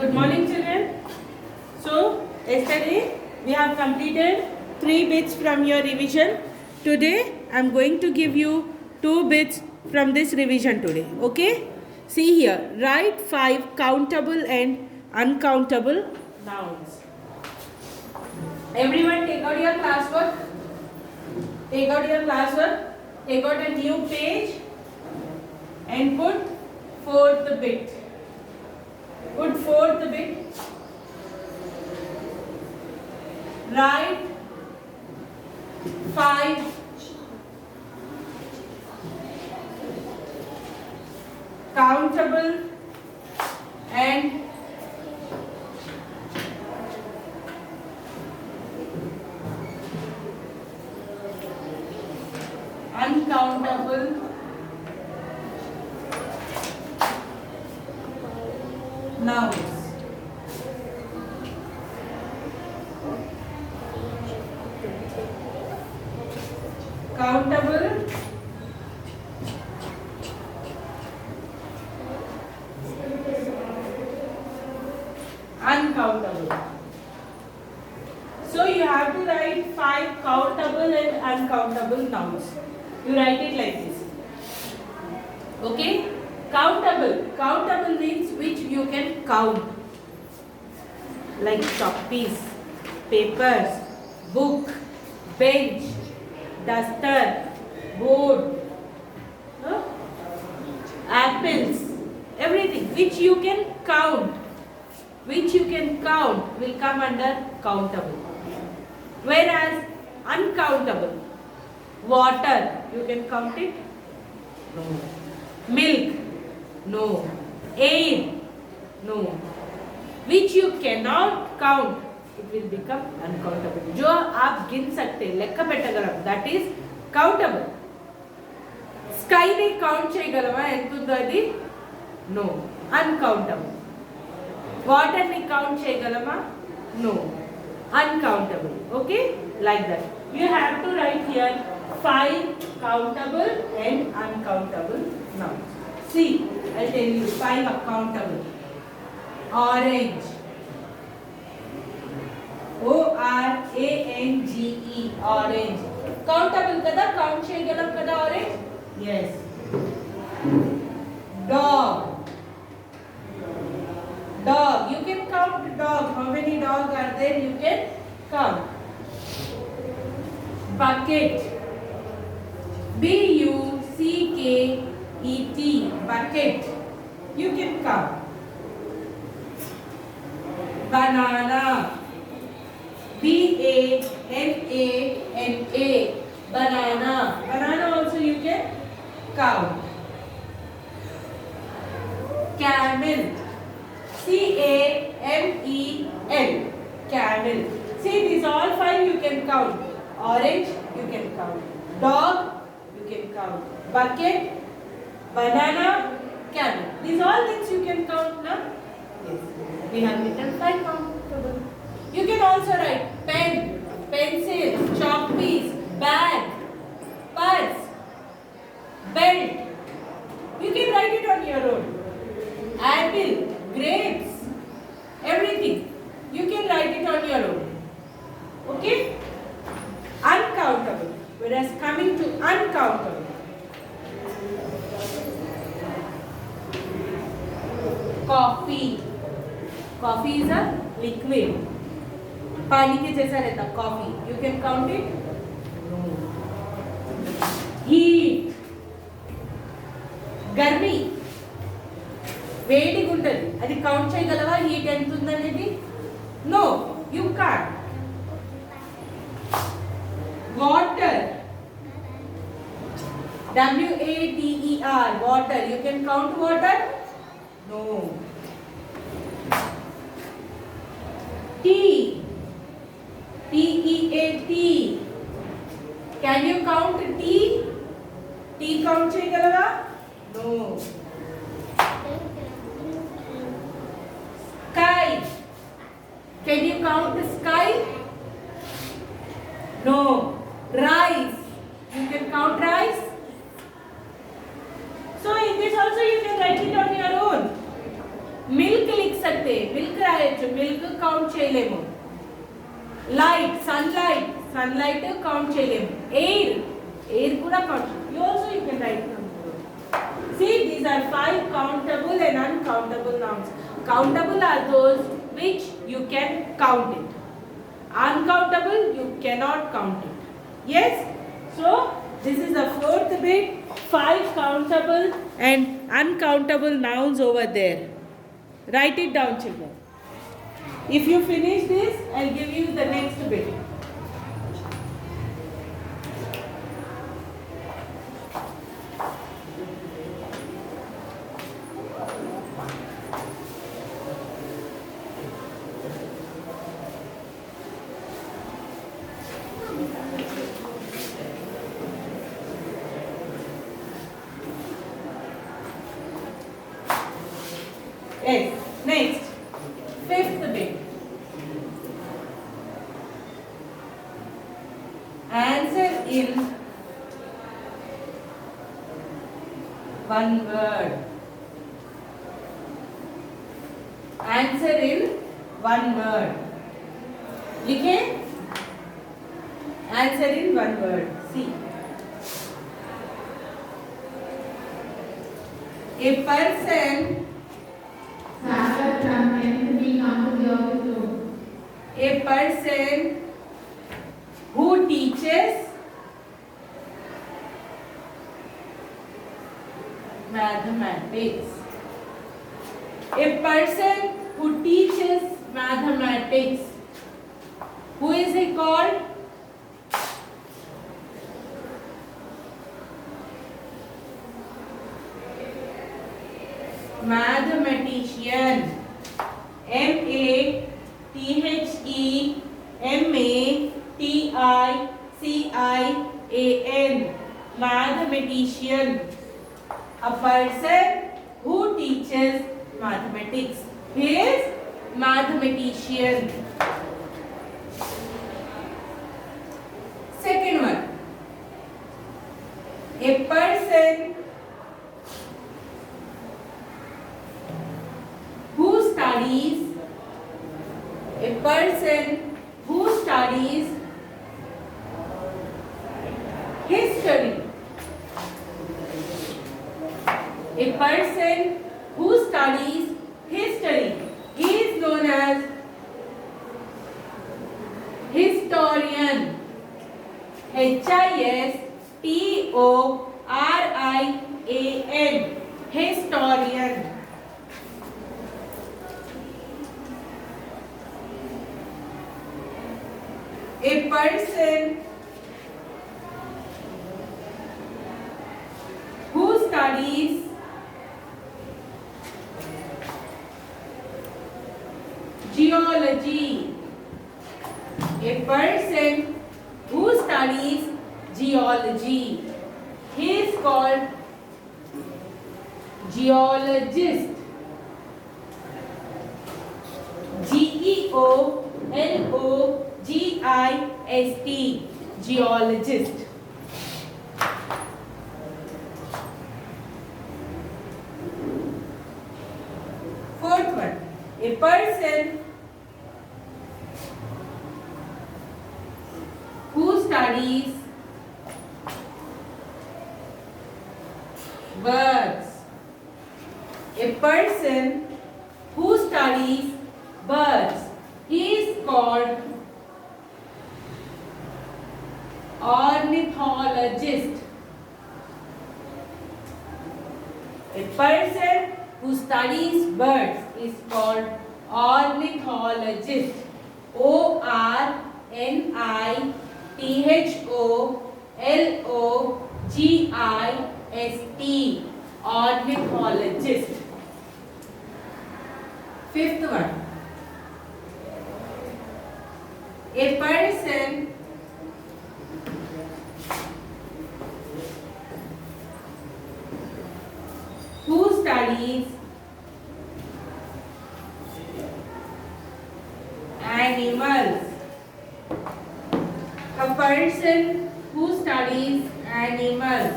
Good morning, children. So, yesterday we have completed 3 bits from your revision. Today, I am going to give you 2 bits from this revision today. Okay? See here. Write 5 countable and uncountable nouns. Everyone take out your classwork. Take out your classwork. Take out a new page and put fourth bit. Put fourth bit. Write 5 countable and uncountable nouns. Countable uncountable. So you have to write 5 countable and uncountable nouns. You write it like this. Okay? Countable. Countable means which you can count. Like chalk-piece, papers, book, bench, duster, board, apples, everything which you can count. Which you can count will come under countable. Whereas uncountable, water, you can count it? No. Milk? No. Air? No. Which you cannot count, it will become uncountable. जो आप गिन सकते लेक्क పెట్టగలం, that is countable. Sky ని count చేయగలమా ఎంత ఉందో అది? No. Uncountable. Water ని count చేయగలమా? No. Uncountable. Okay? Like that. You have to write here 5 countable and uncountable nouns. See, I'll tell you 5 countable. Orange. O-R-A-N-G-E. Orange. Countable kada? Count cheyaгаlam kada orange? Yes. Dog. Dog. You can count dog. How many dogs are there? You can count. Bucket. B-U-C-K-E-T. Bucket. You can count. Banana. B-A-N-A-N-A. Banana. Banana also you can count. Camel. C-A-M-E-L. Camel. See, these all 5 you can count. Orange you can count. Dog you can count. Bucket, banana, camel. These all things you can count now. Yes. We have written 5 countable. You can also write pen, pencil, chalk piece, bag, purse, belt. You can write it on your own. Apple, grapes, everything. You can write it on your own. Okay? Uncountable. Whereas coming to uncountable. Coffee. Coffee is a liquid. पानी के जैसा रहता coffee. You can count it? No. Heat. गर्मी. వేడిగా ఉంటది. అది count చేయగలవా heat ఎంత ఉందనేది? No, you can't. Water. W-A-T-E-R. Water. You can count water? No. Tea. T-E-A-T. Can you count tea? Tea count చేయగలవా? No. Sky. Can you count the sky? No. Rice. You can count rice. So in this also you can write it on your own. Milk लिख सकते हैं, milk रायचु, milk count చేయలేము. Light, sunlight count చేయలేము. Air కూడా count. You also you can write it on your own. See, these are 5 countable and uncountable nouns. Countable are those which you can count it. Uncountable you cannot count it. Yes? So this is the fourth bit. 5 countable and uncountable nouns over there. Write it down, children. If you finish this, I'll give you the next bit. Yes. Next, fifth bit. Answer in one word. Answer in one word. लिखे? Answer in one word. See. A person. A person who teaches mathematics. A person who teaches mathematics. Who is he called? Mathematician. mathematician. Mathematician. A person who teaches mathematics. He is mathematician. Second one. A person who studies. A person who studies history. A person who studies history. He is known as historian. Historian. Historian. A person who studies geology. A person who studies geology. He is called geologist. Geologist. Geologist. Fourth one. A person who studies birds. A person who studies birds. He is called ornithologist. A person who studies birds is called ornithologist. ORNITHOLOGIST. Ornithologist. Fifth one. A person who studies animals. A person who studies animals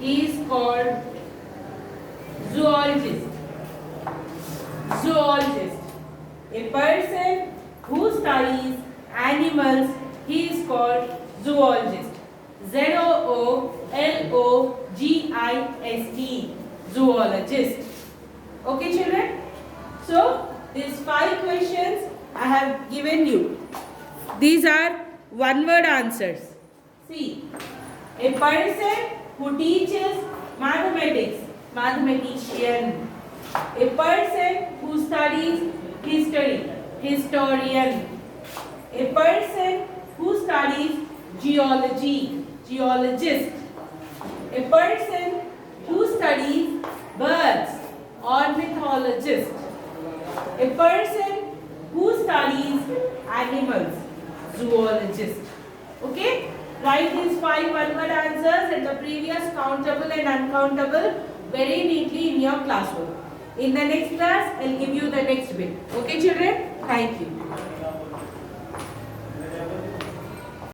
is called zoologist. Zoologist. A person who studies animals, he is called zoologist. Zoologist. Zoologist. Okay, children? So, these 5 questions I have given you. These are one-word answers. See, a person who teaches mathematics, mathematician. A person who studies history, historian. A person who studies geology, geologist. A person who studies birds, ornithologist. A person who studies animals, zoologist. Okay? Write these 5 one-word answers and the previous countable and uncountable very neatly in your classroom. In the next class, I'll give you the next bit. Okay, children? Thank you.